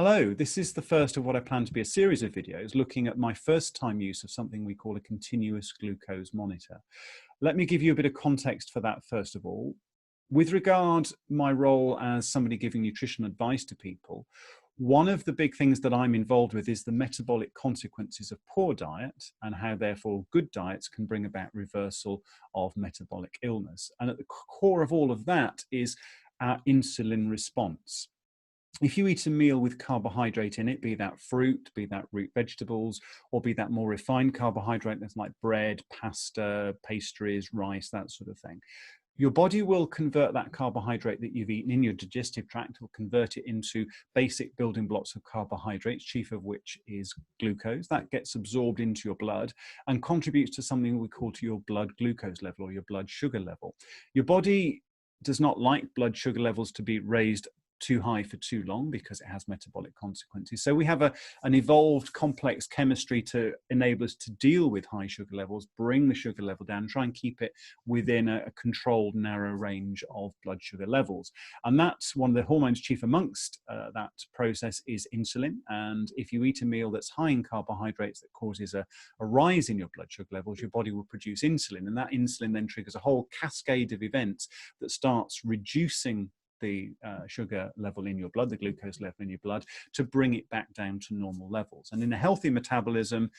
Hello, this is the first of what I plan to be a series of videos looking at my first time use of something we call a continuous glucose monitor. Let me give you a bit of context for that first of all. With regard my role as somebody giving nutritional advice to people, one of the big things that I'm involved with is the metabolic consequences of poor diet and how therefore good diets can bring about reversal of metabolic illness. And at the core of all of that is our insulin response. If you eat a meal with carbohydrate in it, be that fruit, be that root vegetables, or be that more refined carbohydrate that's like bread, pasta, pastries, rice, that sort of thing, your body will convert that carbohydrate that you've eaten in your digestive tract, will convert it into basic building blocks of carbohydrates, chief of which is glucose. That gets absorbed into your blood and contributes to something we call to your blood glucose level or your blood sugar level. Your body does not like blood sugar levels to be raised too high for too long because it has metabolic consequences. So we have an evolved complex chemistry to enable us to deal with high sugar levels, bring the sugar level down, try and keep it within a controlled narrow range of blood sugar levels. And that's one of the hormones chief amongst that process is insulin. And if you eat a meal that's high in carbohydrates that causes a rise in your blood sugar levels, your body will produce insulin. And that insulin then triggers a whole cascade of events that starts reducing the sugar level in your blood, the glucose level in your blood, to bring it back down to normal levels. And in a healthy metabolism,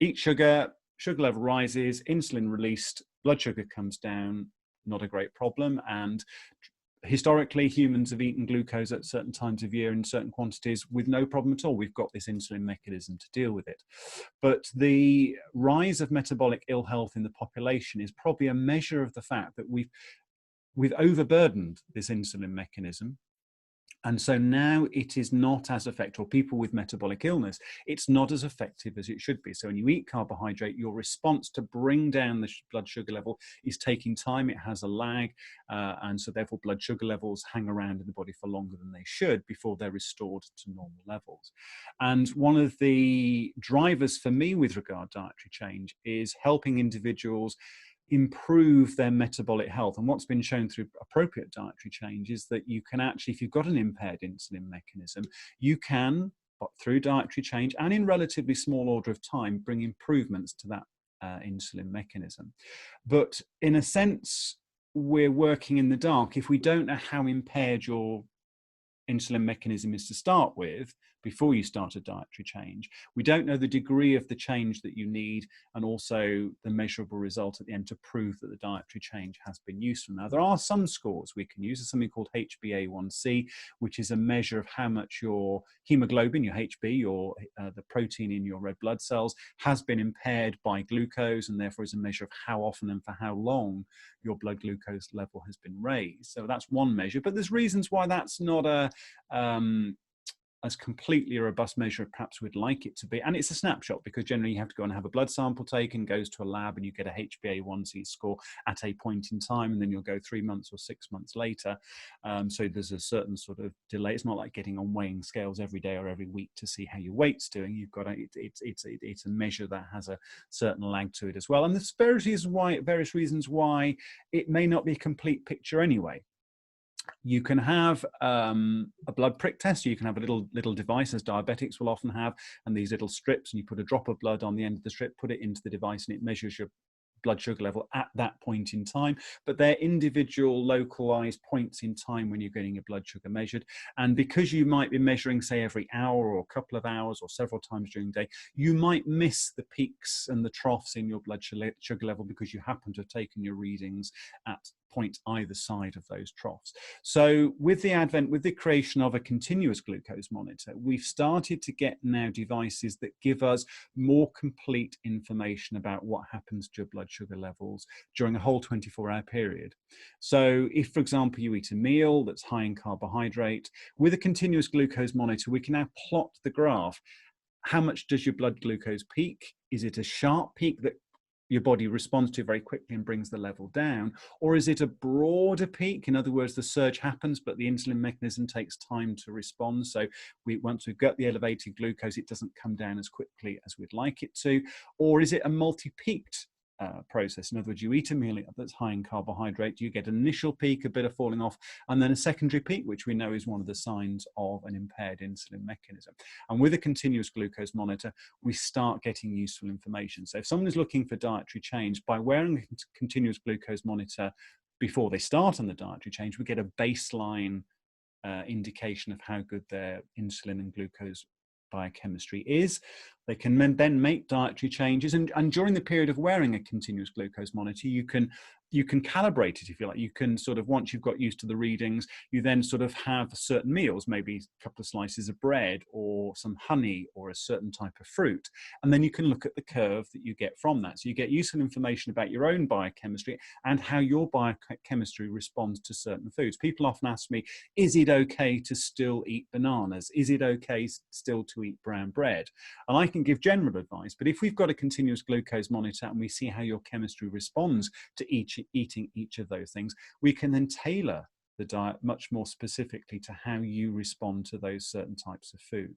eat sugar, sugar level rises, insulin released, blood sugar comes down, not a great problem. And historically, humans have eaten glucose at certain times of year in certain quantities with no problem at all. We've got this insulin mechanism to deal with it. But the rise of metabolic ill health in the population is probably a measure of the fact that we've overburdened this insulin mechanism. And so now it is not as effective, or people with metabolic illness, it's not as effective as it should be. So when you eat carbohydrate, your response to bring down the blood sugar level is taking time. It has a lag. And so therefore blood sugar levels hang around in the body for longer than they should before they're restored to normal levels. And one of the drivers for me with regard to dietary change is helping individuals improve their metabolic health. And what's been shown through appropriate dietary change is that you can actually, if you've got an impaired insulin mechanism, you can, through dietary change and in relatively small order of time, bring improvements to that insulin mechanism. But in a sense, we're working in the dark. If we don't know how impaired your insulin mechanism is to start with, before you start a dietary change, we don't know the degree of the change that you need and also the measurable result at the end to prove that the dietary change has been useful. Now, there are some scores we can use. There's something called HbA1c, which is a measure of how much your hemoglobin, your HB, the protein in your red blood cells, has been impaired by glucose, and therefore is a measure of how often and for how long your blood glucose level has been raised. So that's one measure, but there's reasons why that's not as completely a robust measure perhaps we'd like it to be. And it's a snapshot because generally you have to go and have a blood sample taken, goes to a lab, and you get a HbA1c score at a point in time, and then you'll go 3 months or 6 months later. So there's a certain sort of delay. It's not like getting on weighing scales every day or every week to see how your weight's doing. You've got it's a measure that has a certain lag to it as well. And there's various reasons why it may not be a complete picture anyway. You can have a blood prick test. You can have a little device, as diabetics will often have, and these little strips, and you put a drop of blood on the end of the strip, put it into the device, and it measures your blood sugar level at that point in time. But they're individual localized points in time when you're getting your blood sugar measured. And because you might be measuring, say, every hour or a couple of hours or several times during the day, you might miss the peaks and the troughs in your blood sugar level because you happen to have taken your readings at point either side of those troughs. So with the creation of a continuous glucose monitor, we've started to get now devices that give us more complete information about what happens to your blood sugar levels during a whole 24-hour period. So if, for example, you eat a meal that's high in carbohydrate, with a continuous glucose monitor, we can now plot the graph. How much does your blood glucose peak? Is it a sharp peak that your body responds to very quickly and brings the level down? Or is it a broader peak? In other words, the surge happens, but the insulin mechanism takes time to respond. So once we've got the elevated glucose, it doesn't come down as quickly as we'd like it to. Or is it a multi-peaked process. In other words, you eat a meal that's high in carbohydrate, you get an initial peak, a bit of falling off, and then a secondary peak, which we know is one of the signs of an impaired insulin mechanism. And with a continuous glucose monitor, we start getting useful information. So if someone is looking for dietary change, by wearing a continuous glucose monitor before they start on the dietary change, we get a baseline indication of how good their insulin and glucose biochemistry is. They can then make dietary changes, and during the period of wearing a continuous glucose monitor, you can calibrate it, if you like. You can sort of, once you've got used to the readings, you then sort of have certain meals, maybe a couple of slices of bread or some honey or a certain type of fruit, and then you can look at the curve that you get from that. So you get useful information about your own biochemistry and how your biochemistry responds to certain foods. People often ask me, is it okay to still eat bananas? Is it okay still to eat brown bread? And I can give general advice, but if we've got a continuous glucose monitor and we see how your chemistry responds to eating each of those things, we can then tailor the diet much more specifically to how you respond to those certain types of food.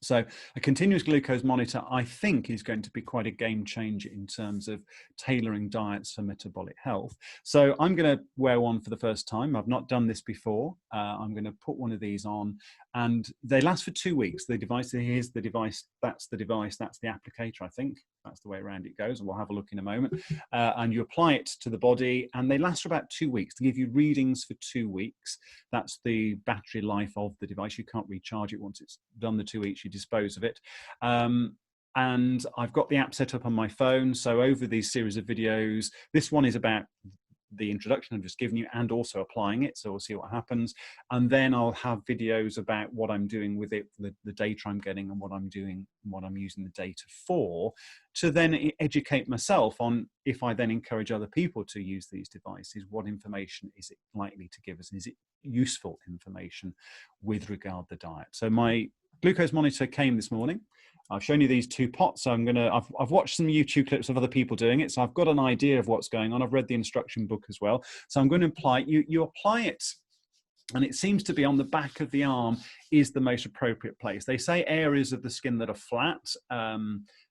So a continuous glucose monitor, I think, is going to be quite a game changer in terms of tailoring diets for metabolic health. So I'm going to wear one for the first time. I've not done this before. I'm going to put one of these on, and they last for 2 weeks. The device, here's the device, that's the device, that's the applicator, I think. That's the way around it goes, and we'll have a look in a moment. And you apply it to the body, and they last for about 2 weeks. They give you readings for 2 weeks. That's the battery life of the device. You can't recharge it once it's done the 2 weeks. You dispose of it. And I've got the app set up on my phone. So over these series of videos, this one is about the introduction I've just given you and also applying it. So we'll see what happens. And then I'll have videos about what I'm doing with it, the data I'm getting and what I'm doing, and what I'm using the data for, to then educate myself on, if I then encourage other people to use these devices, what information is it likely to give us? And is it useful information with regard to diet? So my glucose monitor came this morning. I've shown you these 2 pots. So I've watched some YouTube clips of other people doing it. So I've got an idea of what's going on. I've read the instruction book as well. So I'm going to apply it. You apply it, and it seems to be on the back of the arm is the most appropriate place. They say areas of the skin that are flat,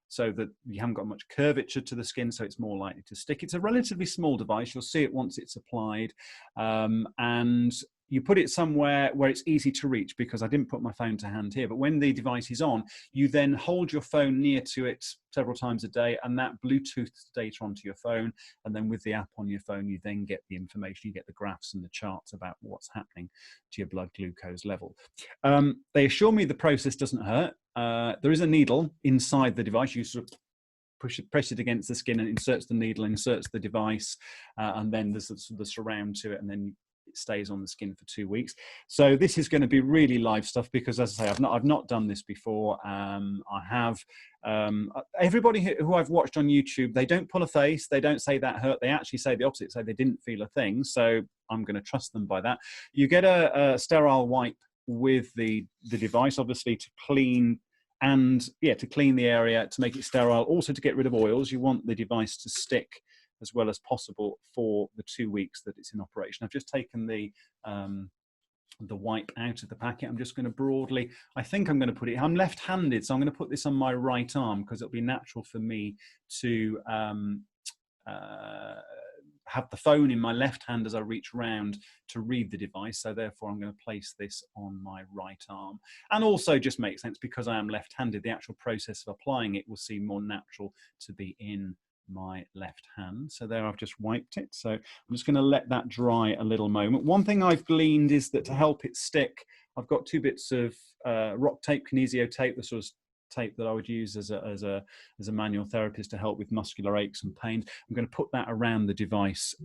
so that you haven't got much curvature to the skin, so it's more likely to stick. It's a relatively small device. You'll see it once it's applied. And you put it somewhere where it's easy to reach, because I didn't put my phone to hand here. But when the device is on, you then hold your phone near to it several times a day, and that Bluetooth data onto your phone. And then with the app on your phone, you then get the information. You get the graphs and the charts about what's happening to your blood glucose level. They assure me the process doesn't hurt. There is a needle inside the device. You sort of press it against the skin and inserts the needle, inserts the device, and then there's the surround to it, and then it stays on the skin for 2 weeks. So this is going to be really live stuff, because, as I say, I've not done this before. I have everybody who I've watched on YouTube, they don't pull a face, they don't say that hurt, they actually say the opposite, say they didn't feel a thing. So I'm going to trust them by that. You get a sterile wipe with the device, obviously, to clean, and to clean the area, to make it sterile, also to get rid of oils. You want the device to stick as well as possible for the 2 weeks that it's in operation. I've just taken the wipe out of the packet. I'm just going to broadly, I think I'm going to put it, I'm left-handed, so I'm going to put this on my right arm, because it'll be natural for me to have the phone in my left hand as I reach round to read the device. So therefore I'm going to place this on my right arm. And also just makes sense, because I am left-handed, the actual process of applying it will seem more natural to be in my left hand. So there, I've just wiped it. So I'm just going to let that dry a little moment. One thing I've gleaned is that to help it stick, I've got 2 bits of rock tape, kinesio tape, the sort of tape that I would use as a manual therapist to help with muscular aches and pains. I'm going to put that around the device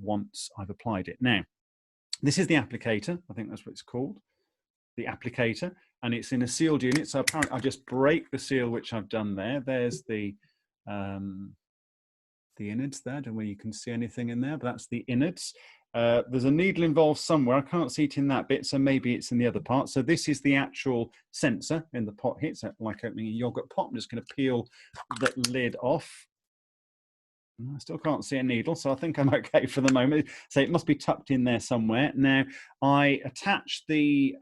once I've applied it. Now, this is the applicator. I think that's what it's called, the applicator, and it's in a sealed unit. So apparently I'll just break the seal, which I've done there. There's the innards there. I don't know whether you can see anything in there, but that's the innards. There's a needle involved somewhere. I can't see it in that bit, so maybe it's in the other part. So this is the actual sensor in the pot here. It's like opening a yogurt pot. I'm just going to peel the lid off. I still can't see a needle, so I think I'm okay for the moment. So it must be tucked in there somewhere. Now, I attach the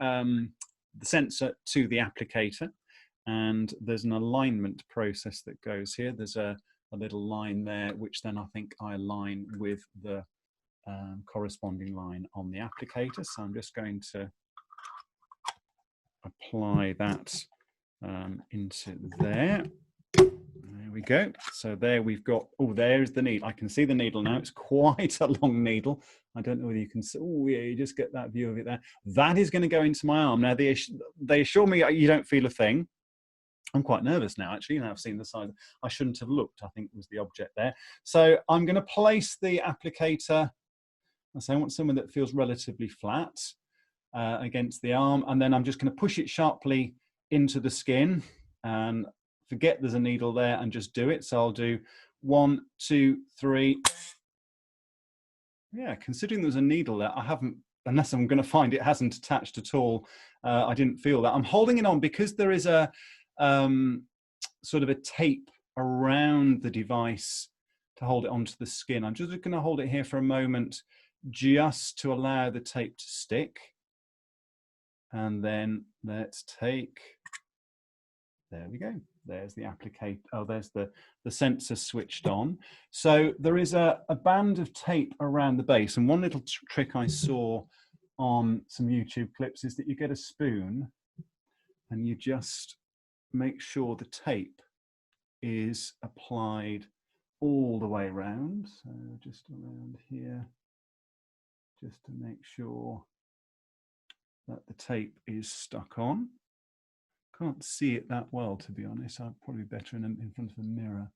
sensor to the applicator, and there's an alignment process that goes here. There's a a little line there, which then I think I align with the corresponding line on the applicator. So I'm just going to apply that into there. There we go. So there we've got, oh, there's the needle. I can see the needle now. It's quite a long needle. I don't know whether you can see. Oh, yeah, you just get that view of it there. That is going to go into my arm. Now, they assure me you don't feel a thing. I'm quite nervous now, actually. Now I've seen the size. I shouldn't have looked, I think was the object there. So I'm going to place the applicator. I want somewhere that feels relatively flat against the arm. And then I'm just going to push it sharply into the skin and forget there's a needle there and just do it. So I'll do 1, 2, 3. Yeah, considering there's a needle there, I haven't, unless I'm going to find it hasn't attached at all. I didn't feel that. I'm holding it on because there is a sort of a tape around the device to hold it onto the skin. I'm just going to hold it here for a moment just to allow the tape to stick. And then let's take, there we go. There's the applicator. Oh, there's the sensor switched on. So there is a band of tape around the base. And one little trick I saw on some YouTube clips is that you get a spoon and you just make sure the tape is applied all the way around. So just around here, just to make sure that the tape is stuck on. Can't see it that well, to be honest. I'm probably better in front of a mirror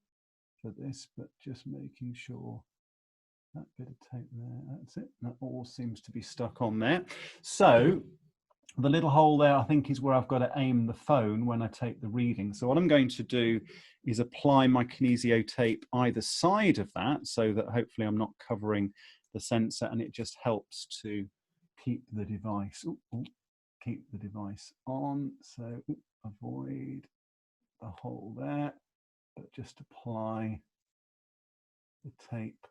for this, but just making sure that bit of tape there, that's it. That all seems to be stuck on there. So the little hole there, I think, is where I've got to aim the phone when I take the reading. So what I'm going to do is apply my kinesio tape either side of that so that hopefully I'm not covering the sensor, and it just helps to keep the device, keep the device on. So avoid the hole there, but just apply the tape.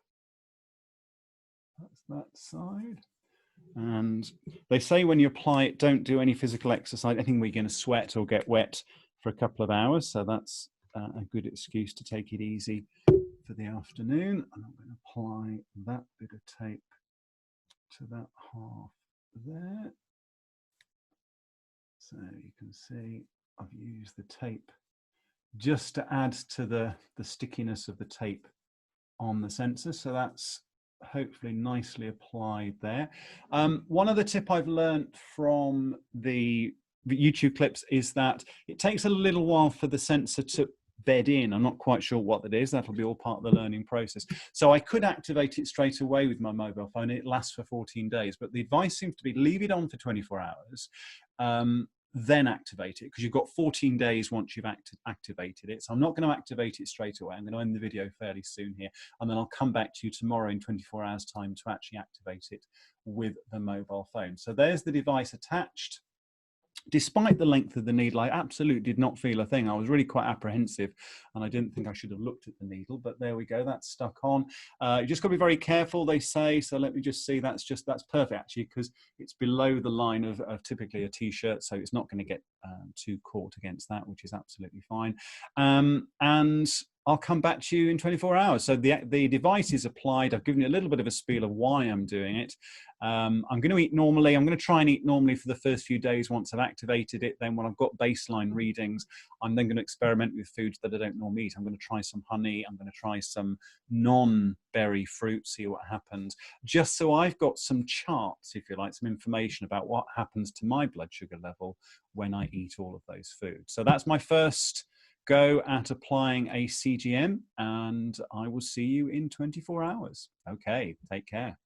That's that side. And they say when you apply it, don't do any physical exercise, anything where you're going to sweat or get wet for a couple of hours. So that's a good excuse to take it easy for the afternoon. And I'm going to apply that bit of tape to that half there. So you can see I've used the tape just to add to the stickiness of the tape on the sensor. So that's hopefully nicely applied there. One other tip I've learned from the YouTube clips is that it takes a little while for the sensor to bed in. I'm not quite sure what that is. That'll be all part of the learning process. So I could activate it straight away with my mobile phone. It lasts for 14 days, but the advice seems to be leave it on for 24 hours, then activate it, because you've got 14 days once you've activated it. So I'm not going to activate it straight away. I'm going to end the video fairly soon here, and then I'll come back to you tomorrow in 24 hours time to actually activate it with the mobile phone. So there's the device attached. Despite the length of the needle, I absolutely did not feel a thing. I was really quite apprehensive, and I didn't think I should have looked at the needle, but there we go, that's stuck on. You just got to be very careful, they say. So let me just see, that's perfect actually, because it's below the line of typically a t-shirt, so it's not going to get too caught against that, which is absolutely fine. And I'll come back to you in 24 hours. So the device is applied. I've given you a little bit of a spiel of why I'm doing it. I'm going to eat normally. I'm going to try and eat normally for the first few days once I've activated it. Then when I've got baseline readings, I'm then going to experiment with foods that I don't normally eat. I'm going to try some honey. I'm going to try some non-berry fruit, see what happens. Just so I've got some charts, if you like, some information about what happens to my blood sugar level when I eat all of those foods. So that's my first go at applying a CGM, and I will see you in 24 hours. Okay, take care.